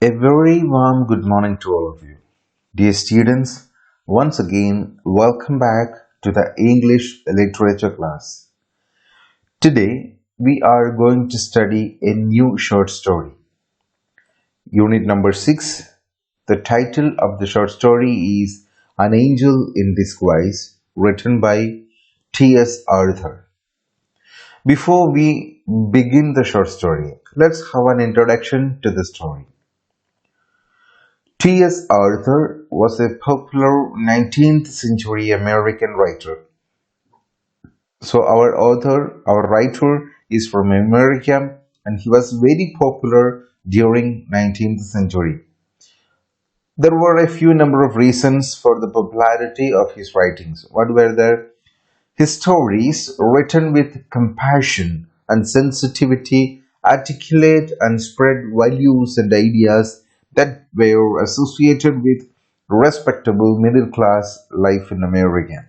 A very warm good morning to all of you. Dear students, once again, welcome back to the English literature class. Today, we are going to study a new short story. Unit number 6. The title of the short story is An Angel in Disguise, written by T.S. Arthur. Before we begin the short story, let's have an introduction to the story. T.S. Arthur was a popular 19th century American writer. So our writer is from America and he was very popular during 19th century. There were a few number of reasons for the popularity of his writings. What were there? His stories, written with compassion and sensitivity, articulate and spread values and ideas that were associated with respectable middle class life in America.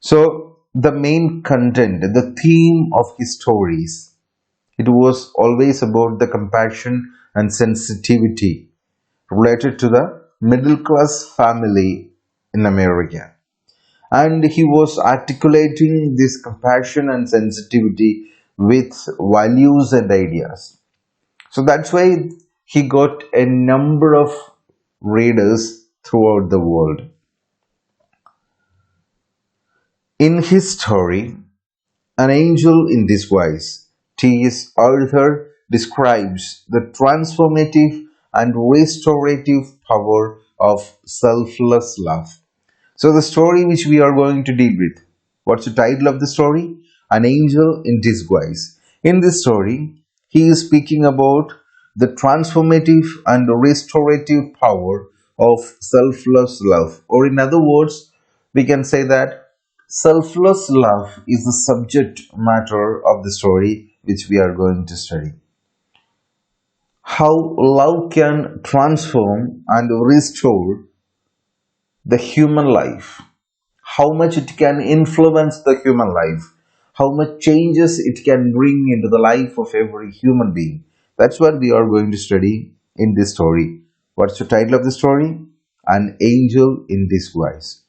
So, the main content, the theme of his stories, it was always about the compassion and sensitivity related to the middle class family in America, and he was articulating this compassion and sensitivity with values and ideas. So that's why he got a number of readers throughout the world. In his story, An Angel in Disguise, T.S. Arthur describes the transformative and restorative power of selfless love. So the story which we are going to deal with, what's the title of the story? An Angel in Disguise. In this story, he is speaking about the transformative and restorative power of selfless love. Or in other words, we can say that selfless love is the subject matter of the story which we are going to study. How love can transform and restore the human life, how much it can influence the human life, how much changes it can bring into the life of every human being. That's what we are going to study in this story. What's the title of the story? An Angel in Disguise.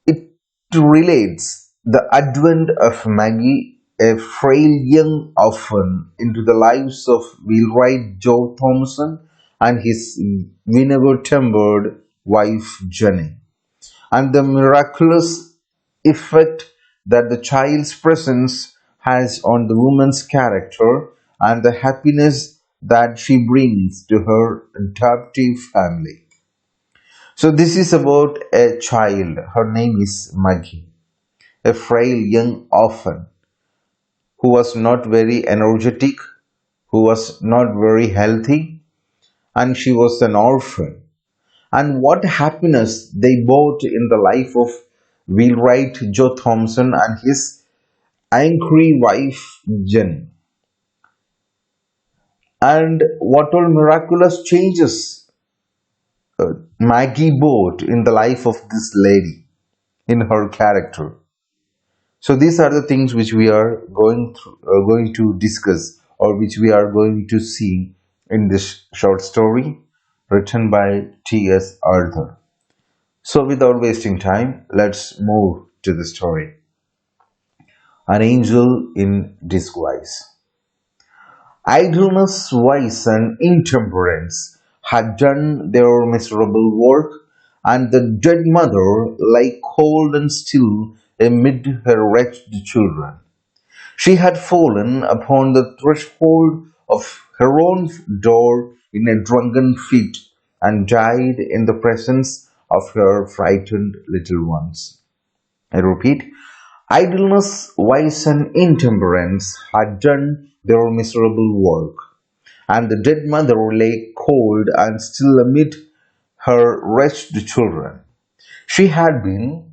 It relates the advent of Maggie, a frail young orphan, into the lives of Wheelwright Joe Thompson and his vinegar-tempered wife Jenny, and the miraculous effect that the child's presence has on the woman's character and the happiness that she brings to her adoptive family. So, this is about a child. Her name is Maggie, a frail young orphan who was not very energetic, who was not very healthy, and she was an orphan. And what happiness they brought in the life of Wheelwright Joe Thompson and his angry wife Jen. And what all miraculous changes Maggie brought in the life of this lady, in her character. So these are the things which we are going to discuss, or which we are going to see in this short story written by T.S. Arthur. So without wasting time, let's move to the story. An Angel in Disguise. Idleness, vice, and intemperance had done their miserable work, and the dead mother lay cold and still amid her wretched children. She had fallen upon the threshold of her own door in a drunken fit and died in the presence of her frightened little ones. I repeat, idleness, vice, and intemperance had done their miserable work, and the dead mother lay cold and still amid her wretched children. She had been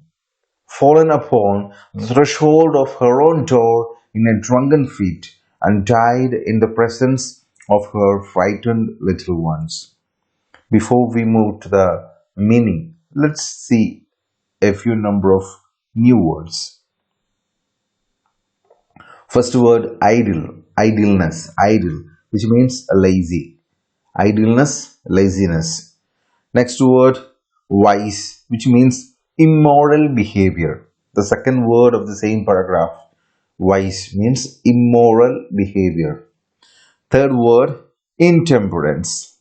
fallen upon the threshold of her own door in a drunken fit and died in the presence of her frightened little ones. Before we move to the meaning, let's see a few number of new words. First word, idle. idleness, idle, which means lazy. Idleness, laziness. Next word, vice, which means immoral behavior. The second word of the same paragraph, vice, means immoral behavior. Third word, intemperance.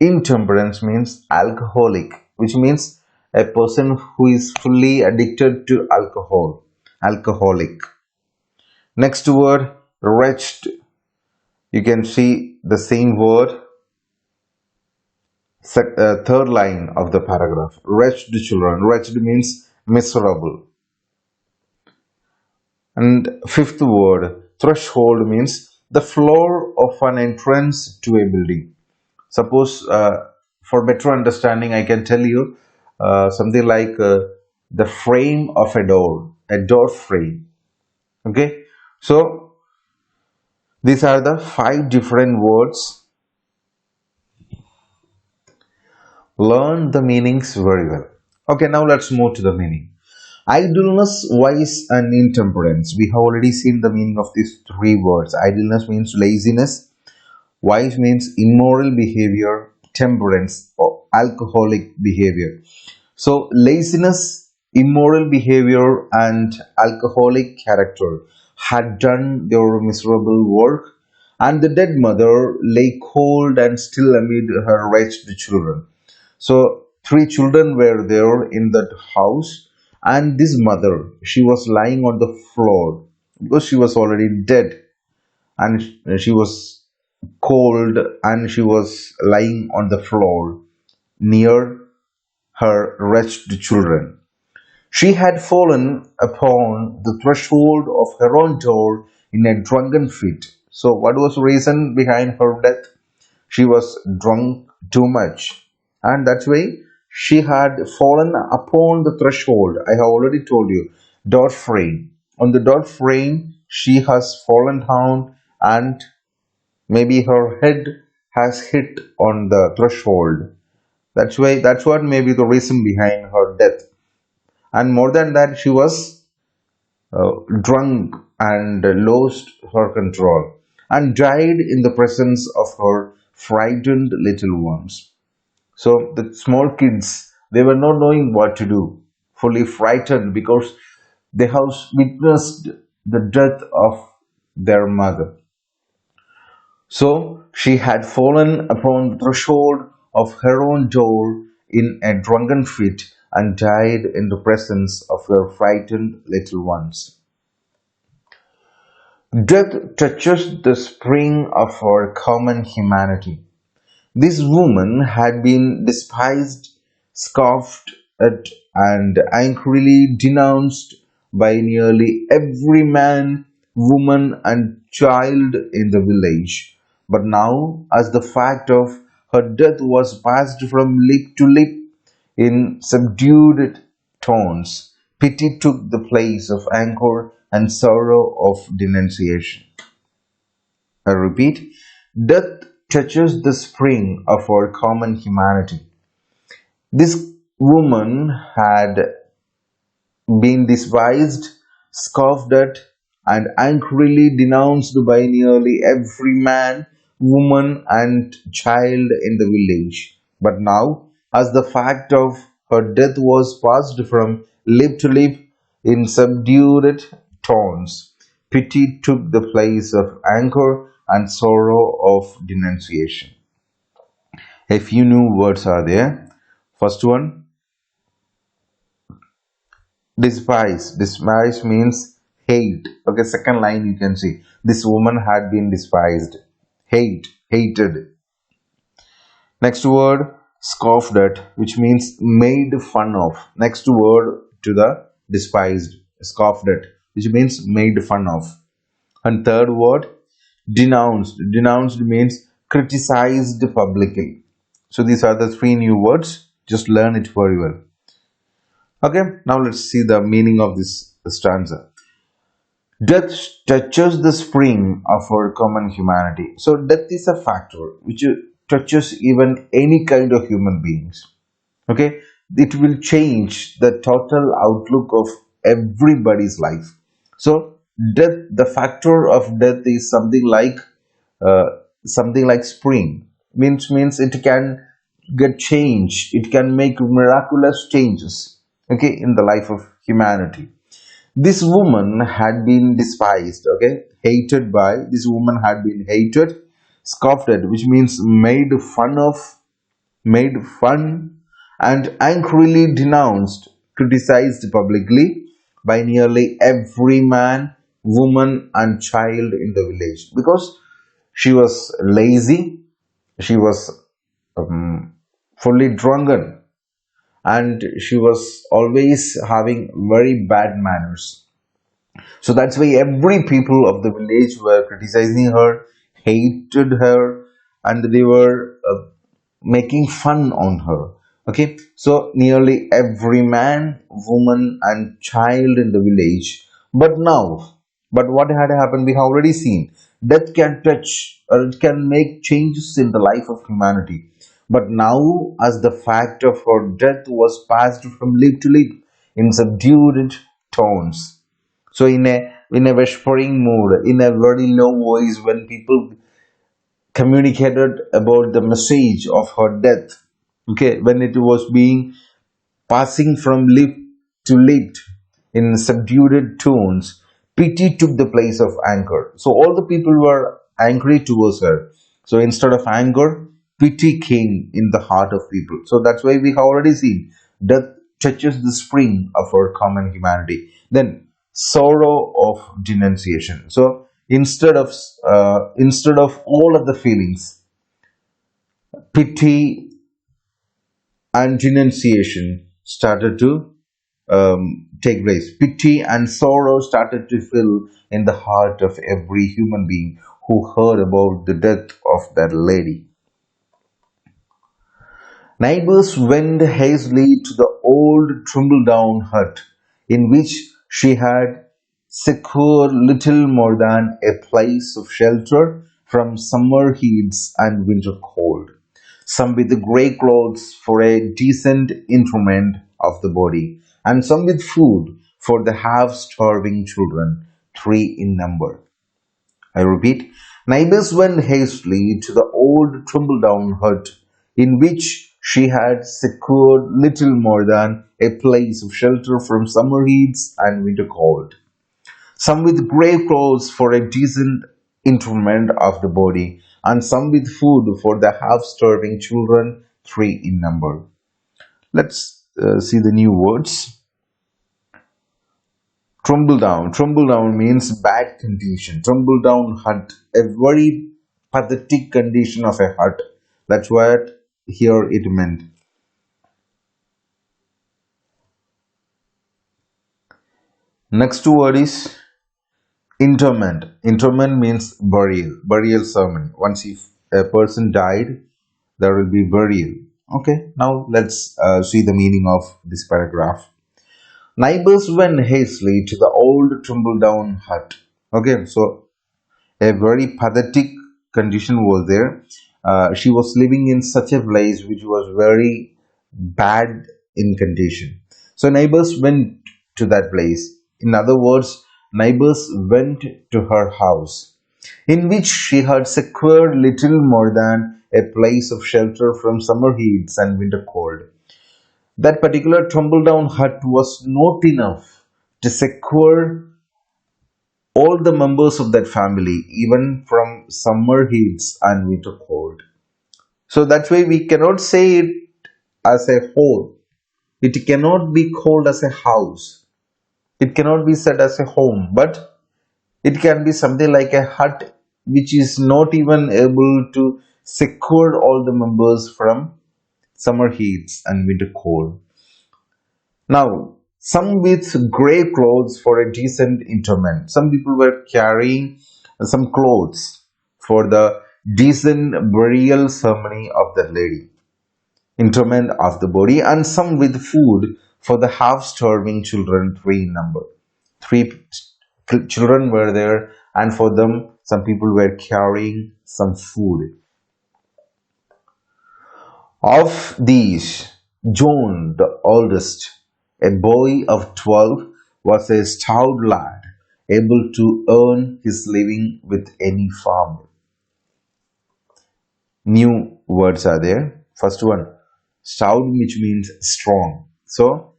Intemperance means alcoholic, which means a person who is fully addicted to alcohol. Alcoholic. Next word, wretched. You can see the same word, third line of the paragraph. Wretched children. Wretched means miserable. And fifth word, threshold, means the floor of an entrance to a building. Suppose, for better understanding, I can tell you something like the frame of a door frame. Okay, so these are the five different words. Learn the meanings very well. Okay, now let's move to the meaning. Idleness, vice, and intemperance. We have already seen the meaning of these three words. Idleness means laziness, vice means immoral behavior, temperance or alcoholic behavior. So, laziness, immoral behavior, and alcoholic character had done their miserable work, and the dead mother lay cold and still amid her wretched children. So, three children were there in that house, and this mother, she was lying on the floor because she was already dead, and she was cold, and she was lying on the floor near her wretched children. She had fallen upon the threshold of her own door in a drunken fit. So, what was the reason behind her death? She was drunk too much, and that's why she had fallen upon the threshold. I have already told you, door frame. On the door frame, she has fallen down, and maybe her head has hit on the threshold. That's what may be the reason behind her death. And more than that, she was drunk and lost her control and died in the presence of her frightened little ones. So the small kids, they were not knowing what to do, fully frightened because they have witnessed the death of their mother. So she had fallen upon the threshold of her own door in a drunken fit and died in the presence of her frightened little ones. Death touches the spring of our common humanity. This woman had been despised, scoffed at, and angrily denounced by nearly every man, woman, and child in the village. But now, as the fact of her death was passed from lip to lip in subdued tones, pity took the place of anger and sorrow of denunciation. I repeat, death touches the spring of our common humanity. This woman had been despised, scoffed at, and angrily denounced by nearly every man, woman, and child in the village. But now, as the fact of her death was passed from lip to lip in subdued tones, pity took the place of anger and sorrow of denunciation. A few new words are there. First one, despise. Despise means hate. Okay, second line you can see. This woman had been despised. Hate, hated. Next word, scoffed at, which means made fun of. Next word to the despised, scoffed at, which means made fun of. And third word, denounced. Denounced means criticized publicly. So these are the three new words. Just learn it very well. Okay, now let's see the meaning of this stanza. Death touches the spring of our common humanity. So death is a factor which touches even any kind of human beings. Okay, it will change the total outlook of everybody's life. So Death, the factor of death is uh, something like spring. Means it can get changed. It can make miraculous changes. Okay, in the life of humanity. This woman had been despised. Okay, hated by. This woman had been hated, scoffed at, which means made fun of, made fun, and angrily denounced, criticized publicly by nearly every man, woman, and child in the village because she was lazy, she was fully drunken, and she was always having very bad manners. So that's why every people of the village were criticizing her, hated her, and they were making fun on her. Okay, so nearly every man, woman, and child in the village. But what had happened? We have already seen death can touch or it can make changes in the life of humanity. But now, as the fact of her death was passed from lip to lip in subdued tones, so in a whispering mood, in a very low voice, when people communicated about the message of her death, okay, when it was being passing from lip to lip in subdued tones, pity took the place of anger. So all the people were angry towards her. So instead of anger, pity came in the heart of people. So that's why we have already seen death touches the spring of our common humanity. Then sorrow of denunciation. So instead of all of the feelings, pity and denunciation started to take place. Pity and sorrow started to fill in the heart of every human being who heard about the death of that lady. Neighbors went hastily to the old tumble-down hut in which she had secured little more than a place of shelter from summer heats and winter cold, some with grey clothes for a decent interment of the body, and some with food for the half-starving children, three in number. I repeat, neighbors went hastily to the old tumble-down hut in which she had secured little more than a place of shelter from summer heats and winter cold, some with grey clothes for a decent interment of the body, and some with food for the half-starving children, three in number. Let's see the new words. Tumble down. Tumble down means bad condition. Tumble down hut, a very pathetic condition of a hut. That's what here it meant. Next word is interment. Interment means burial. Burial ceremony. Once if a person died, there will be burial. Okay, now let's see the meaning of this paragraph. Neighbors went hastily to the old tumble down hut. Okay, so a very pathetic condition was there. She was living in such a place which was very bad in condition. So neighbors went to that place. In other words, neighbors went to her house, in which she had secured little more than a place of shelter from summer heats and winter cold. That particular tumble down hut was not enough to secure all the members of that family, even from summer heats and winter cold. So that's why we cannot say it as a whole. It cannot be called as a house. It cannot be said as a home, but it can be something like a hut which is not even able to secure all the members from summer heats and winter cold. Now, some with grey clothes for a decent interment. Some people were carrying some clothes for the decent burial ceremony of that lady, interment of the body, and some with food for the half-starving children, three in number. Three children were there, and for them, some people were carrying some food. Of these, John, the oldest, a boy of 12, was a stout lad, able to earn his living with any farmer. New words are there. First one, stout, which means strong. So,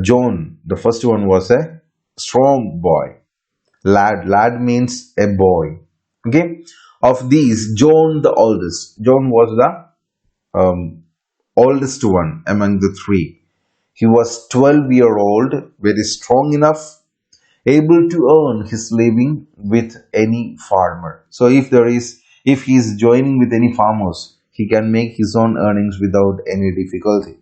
John, the first one was a strong boy. Lad means a boy. Okay. Of these, John the oldest. John was the oldest one among the three. He was 12-year-old, very strong enough, able to earn his living with any farmer. So if he is joining with any farmers, he can make his own earnings without any difficulty.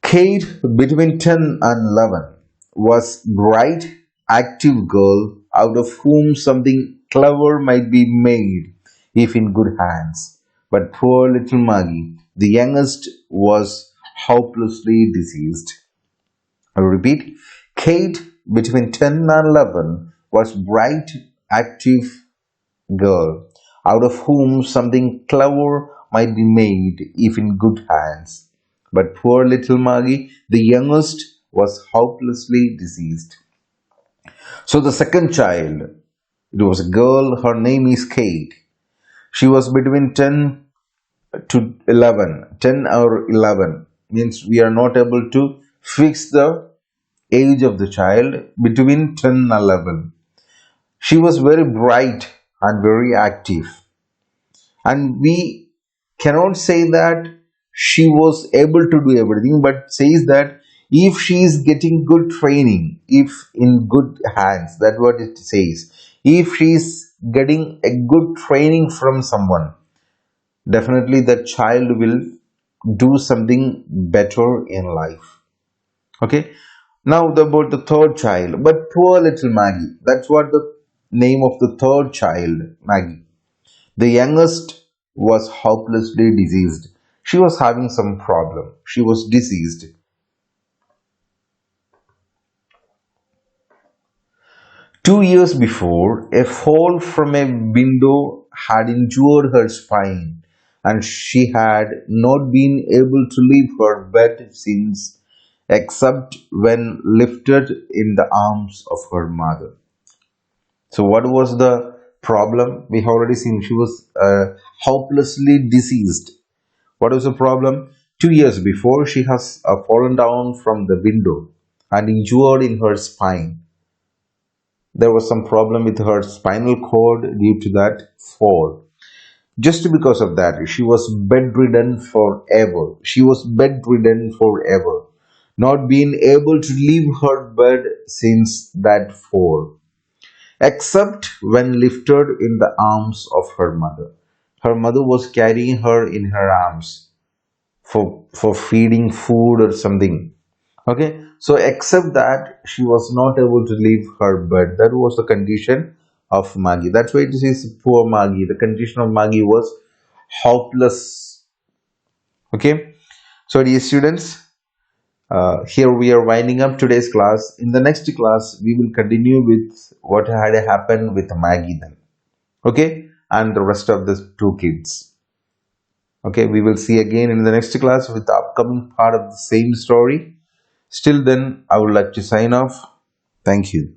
Kate, between 10 and 11, was bright, active girl out of whom something clever might be made if in good hands. But poor little Maggie, the youngest, was hopelessly diseased. I repeat, Kate, between 10 and 11, was bright, active girl, out of whom something clever might be made if in good hands. But poor little Maggie, the youngest, was hopelessly diseased. So the second child, it was a girl, her name is Kate. She was between 10 to 11. 10 or 11 means we are not able to fix the age of the child, between 10 and 11. She was very bright and very active, and we cannot say that she was able to do everything, but says that if she is getting good training, if in good hands, that's what it says. If she is getting a good training from someone, definitely that child will do something better in life. Okay. Now about the third child, but poor little Maggie. That's what the name of the third child, Maggie. The youngest was hopelessly diseased. She was having some problem. She was diseased. 2 years before, a fall from a window had injured her spine, and she had not been able to leave her bed since, except when lifted in the arms of her mother. So, what was the problem? We have already seen she was hopelessly diseased. What was the problem? 2 years before, she has fallen down from the window and injured in her spine. There was some problem with her spinal cord due to that fall. Just because of that, she was bedridden forever. She was bedridden forever, not being able to leave her bed since that fall, except when lifted in the arms of her mother. Her mother was carrying her in her arms for feeding food or something. Okay, so except that she was not able to leave her bed. That was the condition of Maggie. That's why it says poor Maggie. The condition of Maggie was hopeless. Okay, so dear students, here we are winding up today's class. In the next class, we will continue with what had happened with Maggie then. Okay, and the rest of the two kids. Okay, we will see again in the next class with the upcoming part of the same story. Still then, I would like to sign off. Thank you.